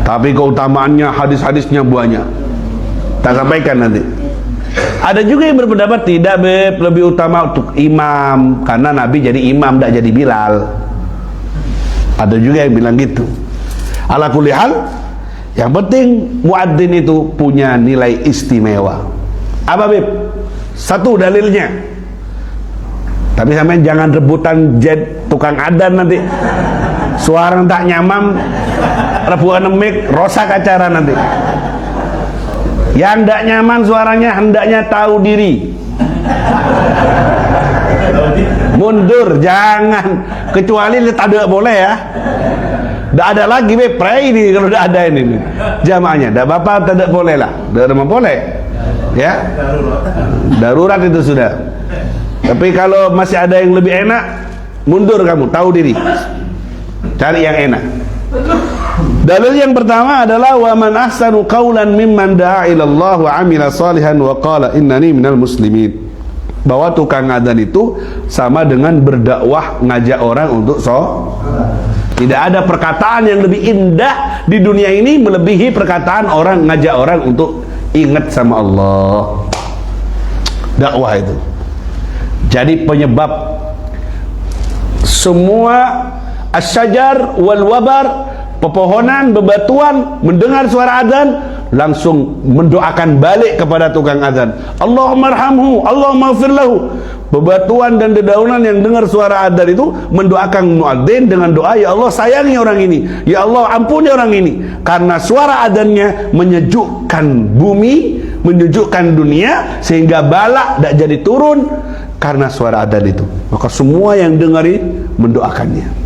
Tapi keutamaannya hadis-hadisnya banyak. Tak sampaikan nanti. Ada juga yang berpendapat tidak, Beb, lebih utama untuk imam karena Nabi jadi imam, tidak jadi Bilal. Ada juga yang bilang gitu. Ala kulli hal, yang penting muadzin itu punya nilai istimewa. Apa, Beb? Satu dalilnya. Tapi sampai jangan rebutan jet tukang adzan nanti. Suara tak nyamam, rebutan mic, rosak acara nanti. Yang tidak nyaman suaranya hendaknya tahu diri. Mundur, jangan. Kecuali tidak boleh ya. Tidak ada lagi pray ini kalau tidak ada ini jamaahnya. Tidak apa-apa, tidak boleh lah. Tidak boleh. Ya. Darurat itu sudah. Tapi kalau masih ada yang lebih enak, mundur kamu, tahu diri. Cari yang enak. Dalil yang pertama adalah wa man ahsanu qawlan mimman da'a ila Allah wa 'amila salihan wa qala innani minal muslimin. Bahwa tukang adzan itu sama dengan berdakwah, ngajak orang untuk Tidak ada perkataan yang lebih indah di dunia ini melebihi perkataan orang ngajak orang untuk ingat sama Allah. Dakwah itu. Jadi penyebab semua asyajar wal wabar, pepohonan, bebatuan mendengar suara adzan langsung mendoakan balik kepada tukang azan, Allahumma arhamhu, Allahumma ighfir lahu. Bebatuan dan dedaunan yang dengar suara adzan itu mendoakan muadzin dengan doa, ya Allah sayangi orang ini, ya Allah ampuni orang ini, karena suara adzannya menyejukkan bumi, menyejukkan dunia, sehingga bala tidak jadi turun karena suara adzan itu. Maka semua yang dengari mendoakannya.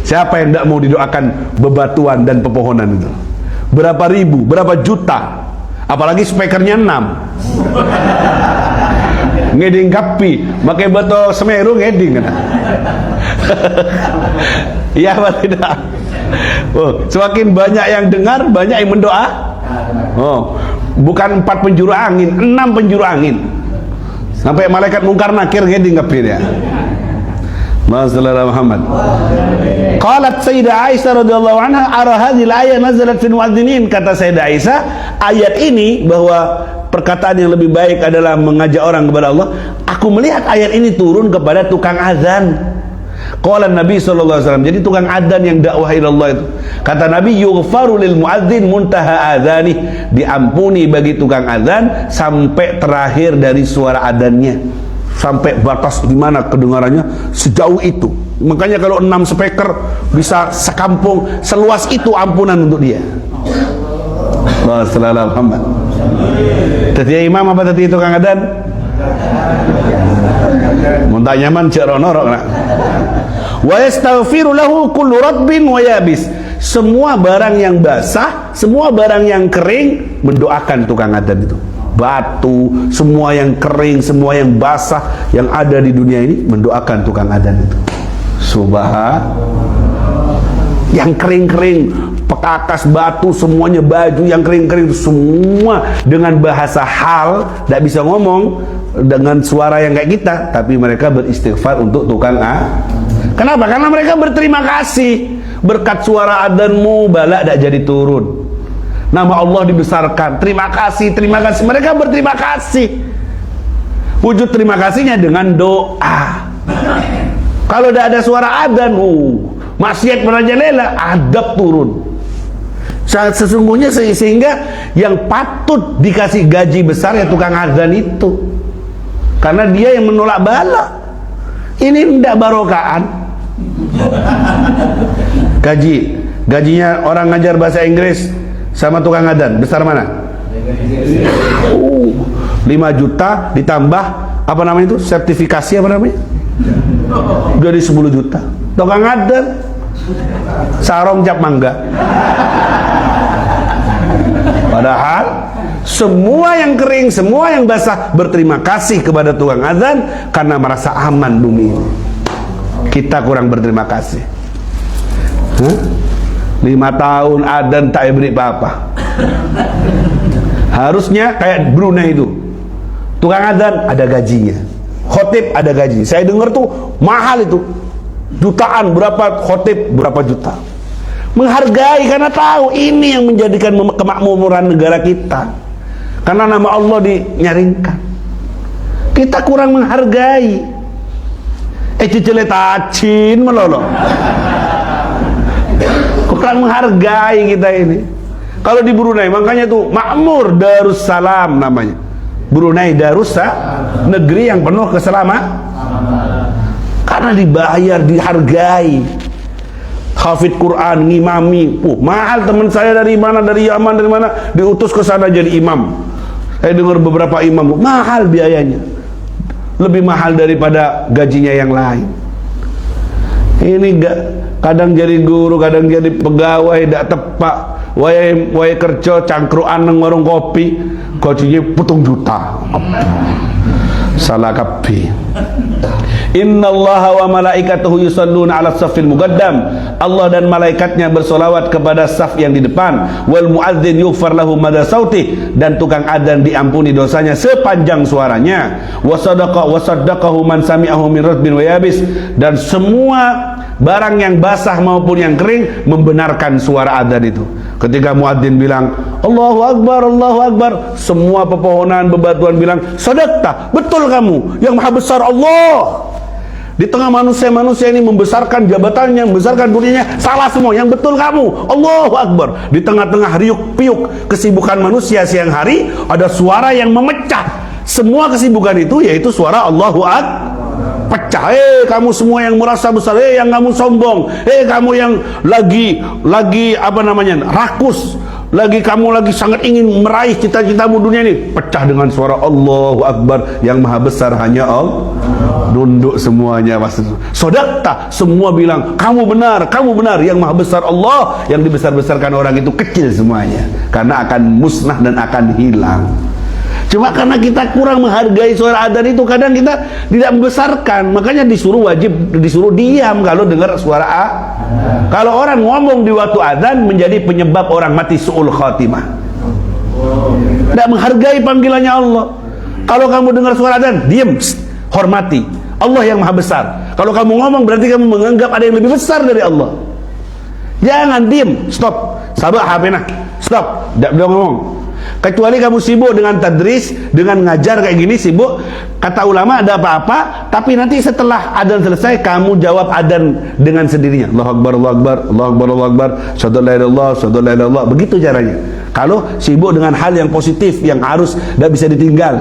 Siapa yang tidak mau didoakan bebatuan dan pepohonan itu? Berapa ribu, berapa juta, apalagi speakernya 6. Ngeding kapi, pakai batu Semeru ngeding kan? Iya apa tidak? Semakin banyak yang dengar, banyak yang mendoa. Bukan 4 penjuru angin, 6 penjuru angin. Sampai malaikat mungkar nakir ngeding kapi dia. Masallallahu Muhammad. Qalat Sayyidah Aisyah radhiyallahu anha, ara hadhil ayat nazalat fil muadzinin. Kata Sayyidah Aisyah, ayat ini bahwa perkataan yang lebih baik adalah mengajak orang kepada Allah. Aku melihat ayat ini turun kepada tukang azan. Qala Nabi sallallahu alaihi wasallam. Jadi tukang azan yang dakwah ila Allah itu. Kata Nabi, yughfaru lil muadzin muntaha adzani. Diampuni bagi tukang azan sampai terakhir dari suara adzannya. Sampai batas di mana kedengarannya sejauh itu. Makanya kalau 6 speaker bisa sekampung seluas itu ampunan untuk dia. Sallallahu Muhammad. Tadi imam apa tadi tukang adzan? Muntah nyaman cek ronorok nak. Wa yastaghfiru lahu kullu ratbin wa yabis. Semua barang yang basah, semua barang yang kering mendoakan tukang adzan itu. Batu, semua yang kering, semua yang basah yang ada di dunia ini mendoakan tukang adzan itu. Subhan. Yang kering-kering, pekakas batu, semuanya baju yang kering-kering semua dengan bahasa hal, tidak bisa ngomong dengan suara yang kayak kita, tapi mereka beristighfar untuk tukang adzan. Kenapa? Karena mereka berterima kasih. Berkat suara adzanmu bala tidak jadi turun. Nama Allah dibesarkan. Terima kasih, terima kasih. Mereka berterima kasih. Wujud terima kasihnya dengan doa. Kalau tidak ada suara adzan, maksiat merajalela, adab turun. Sesungguhnya sehingga yang patut dikasih gaji besar ya tukang adzan itu. Karena dia yang menolak bala. Ini tidak barokaan. Gajinya orang ngajar bahasa Inggris sama tukang adzan besar mana? 5 juta ditambah apa namanya itu? Sertifikasi apa namanya? Jadi 10 juta. Tukang adzan sarong cap mangga. Padahal semua yang kering, semua yang basah berterima kasih kepada tukang adzan karena merasa aman bumi ini. Kita kurang berterima kasih. 5 tahun adzan tak beri apa-apa. Harusnya kayak Brunei itu. Tukang adzan ada gajinya. Khotib ada gaji. Saya dengar tuh mahal itu. Jutaan, berapa khotib, berapa juta. Menghargai karena tahu ini yang menjadikan kemakmuran negara kita. Karena nama Allah dinyaringkan. Kita kurang menghargai. Cicile tacin melolo. Kurang menghargai kita ini. Kalau di Brunei makanya tuh makmur Darussalam namanya. Brunei Darussalam, negeri yang penuh keselamatan. Karena dibayar, dihargai. Hafid Quran, ngimami. Mahal teman saya dari mana, dari Yaman, dari mana, diutus ke sana jadi imam. Saya dengar beberapa imam, mahal biayanya. Lebih mahal daripada gajinya yang lain. Ini kadang jadi guru, kadang jadi pegawai, tidak tepat. Waya kerja cangkruan nang warung kopi, gajinya 7 juta. Salah kapi. Innallaha wa malaikatahu yusalluna 'alas saffil muqaddam. Allah dan malaikatnya bersolawat kepada saf yang di depan. Wal muadzin yughfar lahu madha sauti, dan tukang adzan diampuni dosanya sepanjang suaranya. Wa saddaqahu man sami'ahu min ratbin wa yabis, dan semua barang yang basah maupun yang kering membenarkan suara adzan itu. Ketika muadzin bilang Allahu Akbar, Allahu Akbar, semua pepohonan, bebatuan bilang, sadaqta, betul kamu, yang maha besar Allah. Di tengah manusia-manusia ini membesarkan jabatannya, membesarkan dunianya, salah semua. Yang betul kamu. Allahu Akbar. Di tengah-tengah riuk-piuk kesibukan manusia siang hari, ada suara yang memecah semua kesibukan itu, yaitu suara Allahu Akbar. Pecah. Kamu semua yang merasa besar, yang kamu sombong, kamu yang lagi apa namanya, rakus, kamu lagi sangat ingin meraih cita-citamu dunia ini, pecah dengan suara Allahu Akbar. Yang maha besar hanya Allah. Nunduk semuanya, sodakta, semua bilang kamu benar, yang maha besar Allah. Yang dibesar-besarkan orang itu kecil semuanya, karena akan musnah dan akan hilang. Cuma karena kita kurang menghargai suara adzan itu, kadang kita tidak membesarkan, makanya disuruh diam kalau dengar suara A. Kalau orang ngomong di waktu adzan menjadi penyebab orang mati su'ul khatimah, tidak menghargai panggilannya Allah. Kalau kamu dengar suara adzan, diam, hormati Allah yang maha besar. Kalau kamu ngomong berarti kamu menganggap ada yang lebih besar dari Allah. Jangan diam, stop, sabar HP nah, stop, tidak boleh ngomong. Kecuali kamu sibuk dengan tadris, dengan ngajar kayak gini, sibuk. Kata ulama ada apa-apa, tapi nanti setelah adzan selesai kamu jawab adzan dengan sendirinya. Allahu Akbar, Allahu Akbar, Allahu Akbar, Allahu Akbar, syahadu la ilaha illallah, syahadu la ilaha illallah. Begitu caranya. Kalau sibuk dengan hal yang positif, yang harus tidak bisa ditinggal,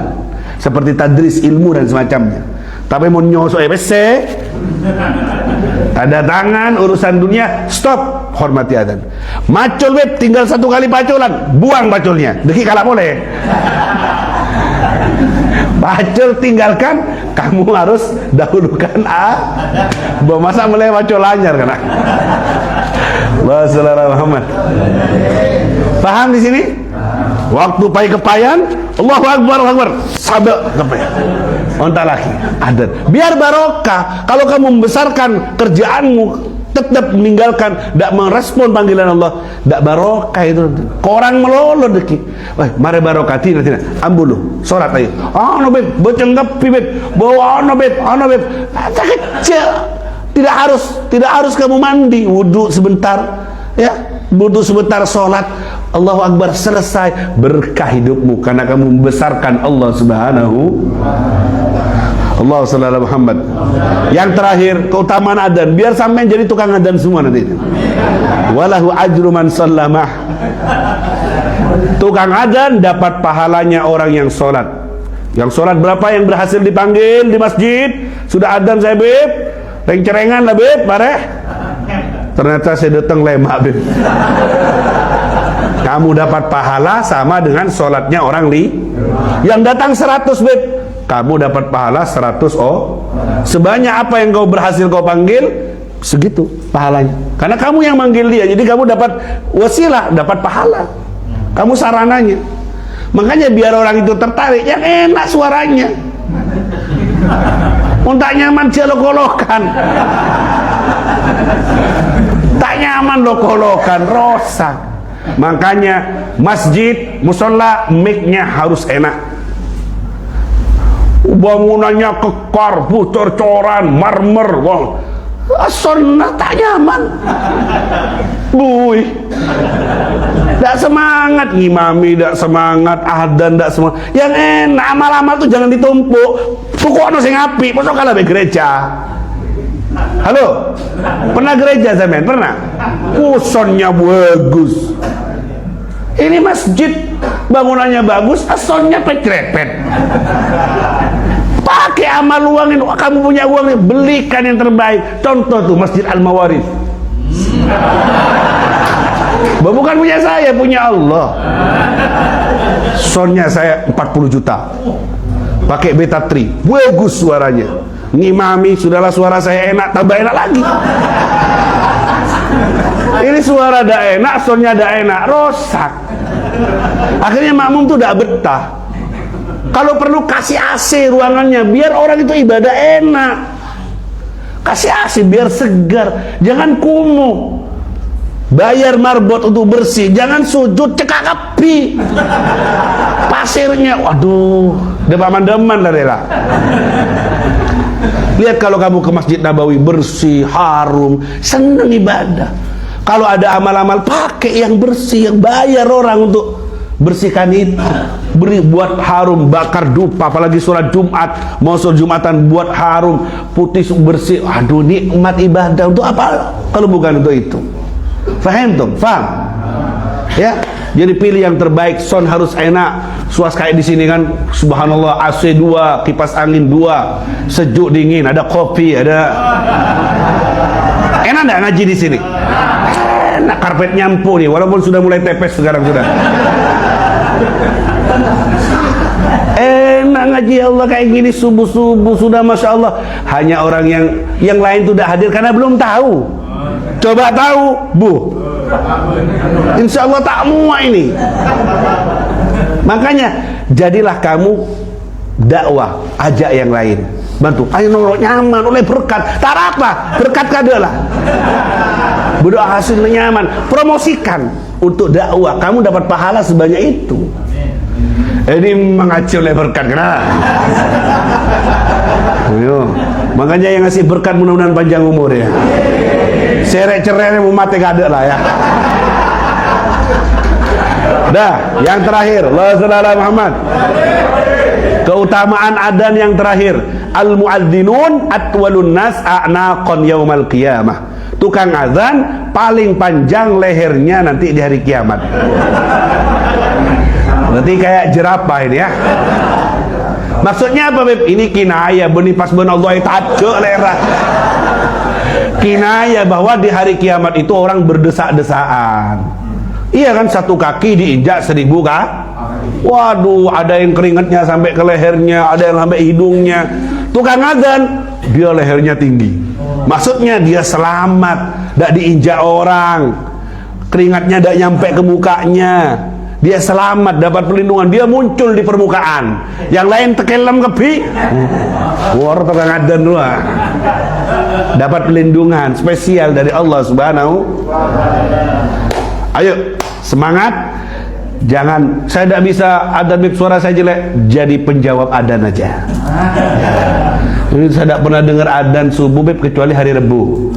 seperti tadris ilmu dan semacamnya. Tapi mau nyosok PC, tanda tangan, urusan dunia, stop, hormati adzan. Macul web, tinggal satu kali paculan, buang paculnya, deki kalah boleh. Pacul tinggalkan, kamu harus dahulukan masa mulai pacul anyar kan. Wassalamualaikum Muhammad. Paham di sini? Waktu pai kepayan, Allahu Akbar, Allahu Akbar, sabak kepayan. Onta lagi, adat. Biar barokah. Kalau kamu membesarkan kerjaanmu, tetap meninggalkan, tidak merespon panggilan Allah, tidak barokah itu. Korang melolo deki. Wah, mari barokati nanti. Ambulu, sholat ayo. No beb, bocenggapi beb, bawa no beb. Kecil. Tidak harus kamu mandi, wudhu sebentar, ya, wudhu sebentar, sholat. Allahu Akbar, selesai, berkah hidupmu karena kamu membesarkan Allah Subhanahu. Allah sallallahu Muhammad. Yang terakhir, keutamaan adzan, biar sampai jadi tukang adzan semua nanti. Walahu ajru man sallamah. Tukang adzan dapat pahalanya orang yang sholat. Yang sholat berapa yang berhasil dipanggil di masjid? Sudah adzan saya beb, reng-cerengan lah beb, bareh. Ternyata saya datang lemak beb. Kamu dapat pahala sama dengan sholatnya orang yang datang 100 beb, kamu dapat pahala 100 sebanyak apa yang kau berhasil kau panggil, segitu pahalanya. Karena kamu yang manggil dia, jadi kamu dapat wasilah, dapat pahala. Kamu sarananya. Makanya biar orang itu tertarik, yang enak suaranya. Tak nyaman dia lokolokan. Tak nyaman lokolokan, rosak. Makanya masjid, musola, mic-nya harus enak. Bangunannya kekar, bocor-coran, marmer, wah, sunnah tak nyaman. Tak semangat ngimami, tak semangat adzan, tak semangat. Yang enak amal-amal tuh jangan ditumpuk. Pokoknya sing apik, mosok kalah be gereja. Halo, pernah gereja zaman? Pernah? Kusonnya bagus. Ini masjid, bangunannya bagus, asonnya pecrepet. Pakai amal uang ini, kamu punya uang ini, belikan yang terbaik. Contoh tuh Masjid Al-Mawarif. Bukan punya saya, punya Allah. Soundnya saya 40 juta. Pakai beta 3, bagus suaranya. Ngimami, sudahlah suara saya enak, tambah enak lagi. Ini suara dah enak, soundnya dah enak, rosak. Akhirnya makmum tuh dah betah. Kalau perlu kasih AC ruangannya, biar orang itu ibadah enak. Kasih AC biar segar, jangan kumuh. Bayar marbot untuk bersih, jangan sujud cekak api. Pasirnya, waduh, deman-deman lah rela. Lihat kalau kamu ke Masjid Nabawi bersih, harum, senang ibadah. Kalau ada amal-amal pakai yang bersih, yang bayar orang untuk bersihkan itu, beri buat harum, bakar dupa, apalagi sholat Jumat, mau sholat Jumatan buat harum, putih bersih. Aduh, nikmat ibadah untuk apa kalau bukan untuk itu? Faham tuh? Faham? Ya, jadi pilih yang terbaik. Sound harus enak. Suas kayak di sini kan, subhanallah, AC 2, kipas angin 2, sejuk dingin, ada kopi, ada. Enak nggak ngaji di sini? Enak, karpet nyampu nih, walaupun sudah mulai tepes sekarang sudah. Enak ngaji Allah kayak gini subuh-subuh sudah, masya Allah. Hanya orang yang lain tidak hadir karena belum tahu. Coba tahu, Bu. Insya Allah tak muat ini. Makanya jadilah kamu dakwah, ajak yang lain, bantu. Ayo nolok nyaman oleh berkat. Tak apa, berkat kadalah. Berdoa hasilnya nyaman. Promosikan untuk dakwah. Kamu dapat pahala sebanyak itu. Ini mengacu oleh berkat, kenapa? Makanya yang ngasih berkat mudah-mudahan panjang umur ya. Cerai-cerai mau mati gak lah ya. Dah, yang terakhir, Rasulullah Muhammad. Keutamaan adzan yang terakhir, al-muadzzinun atwalun nas a'naqan yaumal qiyamah. Tukang azan paling panjang lehernya nanti di hari kiamat. Berarti kayak jerapah ini ya. Maksudnya apa, Beb? Ini kinayah beni pas ben Allah tajuk lera. Kinayah bahwa di hari kiamat itu orang berdesak-desaan. Iya kan, satu kaki diinjak 1000 kah? Waduh, ada yang keringatnya sampai ke lehernya, ada yang sampai hidungnya. Tukang azan, dia lehernya tinggi. Maksudnya dia selamat, tidak diinjak orang. Keringatnya tidak nyampe ke mukanya. Dia selamat, dapat perlindungan. Dia muncul di permukaan. Yang lain tekelam kebi. War tukang azan dulu. Dapat perlindungan spesial dari Allah Subhanahu. Ayo, semangat. Jangan, saya tidak bisa adzan suara saya jelek, jadi penjawab adzan aja. Jadi saya tidak pernah dengar adzan subuh Beb kecuali hari Rebu.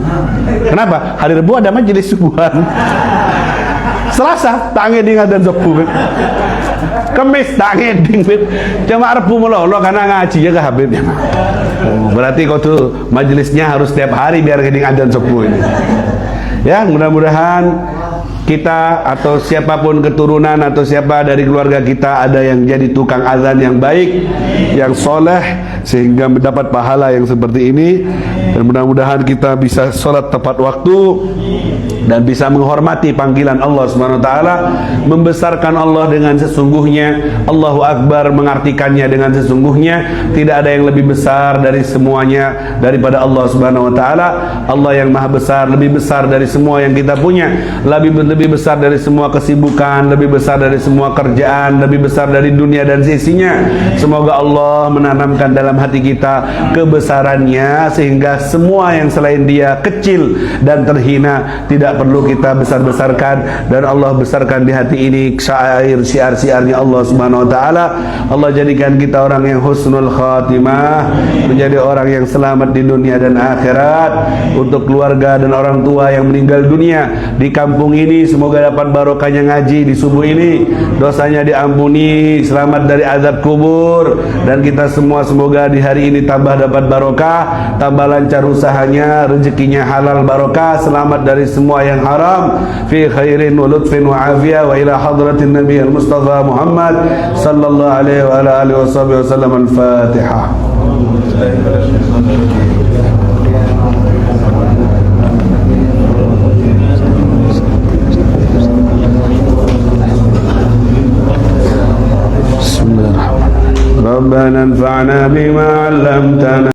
Kenapa? Hari Rebu ada majelis subuhan. Selasa tak ngeding adzan subuh Beb. Kamis tak ngeding Beb. Cuma Rebu melolo karena ngaji ya ke Habib ya. Berarti kau tuh majelisnya harus setiap hari biar ngeding adzan subuh ini. Ya, mudah-mudahan kita atau siapapun keturunan atau siapa dari keluarga kita ada yang jadi tukang azan yang baik, yang soleh, sehingga mendapat pahala yang seperti ini. Dan mudah-mudahan kita bisa sholat tepat waktu dan bisa menghormati panggilan Allah Subhanahu wa taala, membesarkan Allah dengan sesungguhnya. Allahu Akbar mengartikannya dengan sesungguhnya. Tidak ada yang lebih besar dari semuanya daripada Allah Subhanahu wa taala. Allah yang maha besar, lebih besar dari semua yang kita punya, lebih besar dari semua kesibukan, lebih besar dari semua kerjaan, lebih besar dari dunia dan sisinya. Semoga Allah menanamkan dalam hati kita kebesarannya, sehingga semua yang selain dia kecil dan terhina tidak perlu kita besar-besarkan, dan Allah besarkan di hati ini syiar-syiarnya Allah Subhanahu wa taala. Allah jadikan kita orang yang husnul khatimah, menjadi orang yang selamat di dunia dan akhirat. Untuk keluarga dan orang tua yang meninggal dunia di kampung ini, semoga dapat barokahnya ngaji di subuh ini, dosanya diampuni, selamat dari azab kubur, dan kita semua semoga di hari ini tambah dapat barokah, tambah lancar usahanya, rezekinya halal barokah, selamat dari semua yang haram, fi khairin wa lutfin wa afiyah, wa ila hadratin nabi al-mustafa Muhammad sallallahu alaihi wa ala alihi wa sahbihi wa sallam. Al-Fatihah. Bismillahirrahmanirrahim. Rabbana anfa'na bima 'allamtana.